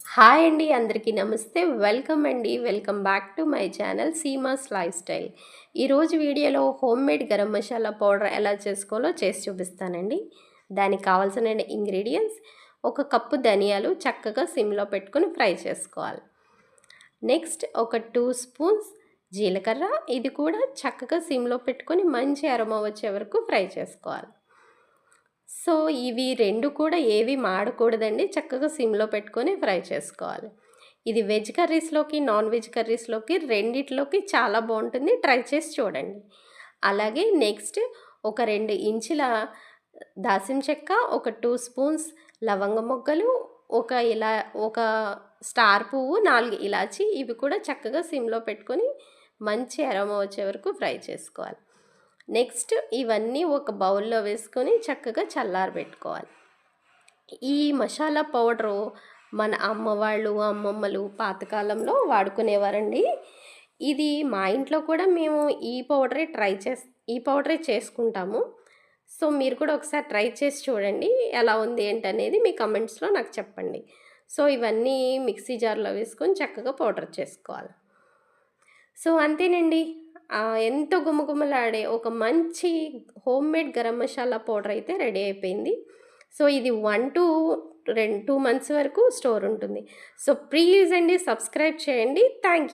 Hi అండి, అందరికీ నమస్తే. వెల్కమ్ అండి. Welcome back to my channel CMOS life style. ఈరోజు వీడియోలో హోమ్మేడ్ గరం మసాలా పౌడర్ ఎలా చేసుకోవాలో చేసి చూపిస్తానండి. దానికి కావాల్సిన ఇంగ్రీడియంట్స్: ఒక కప్పు ధనియాలు చక్కగా సిమ్లో పెట్టుకొని ఫ్రై చేసుకోవాలి. నెక్స్ట్ ఒక 2 స్పూన్స్ జీలకర్ర, ఇది కూడా చక్కగా సిమ్లో పెట్టుకొని మంచి అరోమా వచ్చే వరకు ఫ్రై చేసుకోవాలి. సో ఇవి 2 కూడా ఏవి మాడకూడదండి. చక్కగా సిమ్‌లో పెట్టుకొని ఫ్రై చేసుకోవాలి. ఇది వెజ్ కర్రీస్‌లోకి, నాన్ వెజ్ కర్రీస్‌లోకి రెండిట్లోకి చాలా బావుంటుంది. ట్రై చేసి చూడండి. అలాగే నెక్స్ట్ ఒక 2 ఇంచుల దాల్చిన చెక్క, ఒక 2 స్పూన్స్ లవంగ మొగ్గలు, ఒక స్టార్ పువ్వు, 4 ఇలాచి, ఇవి కూడా చక్కగా సిమ్‌లో పెట్టుకొని మంచి అరోమా వచ్చే వరకు ఫ్రై చేసుకోవాలి. నెక్స్ట్ ఇవన్నీ ఒక బౌల్లో వేసుకొని చక్కగా చల్లారబెట్టుకోవాలి. ఈ మసాలా పౌడరు మన అమ్మ వాళ్ళు, అమ్మమ్మలు పాతకాలంలో వాడుకునేవారండి. ఇది మా ఇంట్లో కూడా మేము ఈ పౌడరే చేసుకుంటాము. సో మీరు కూడా ఒకసారి ట్రై చేసి చూడండి. ఎలా ఉంది ఏంటనేది మీ కమెంట్స్‌లో నాకు చెప్పండి. సో ఇవన్నీ మిక్సీ జార్‌లో వేసుకొని చక్కగా పౌడర్ చేసుకోవాలి. సో అంతేనండి. ఎంతో గుమగుమలాడే ఒక మంచి హోమ్మేడ్ గరం మసాలా పౌడర్ అయితే రెడీ అయిపోయింది. సో ఇది 2 మంత్స్ వరకు స్టోర్ ఉంటుంది. సో ప్లీజ్ అండి, సబ్స్క్రైబ్ చేయండి. Thank you.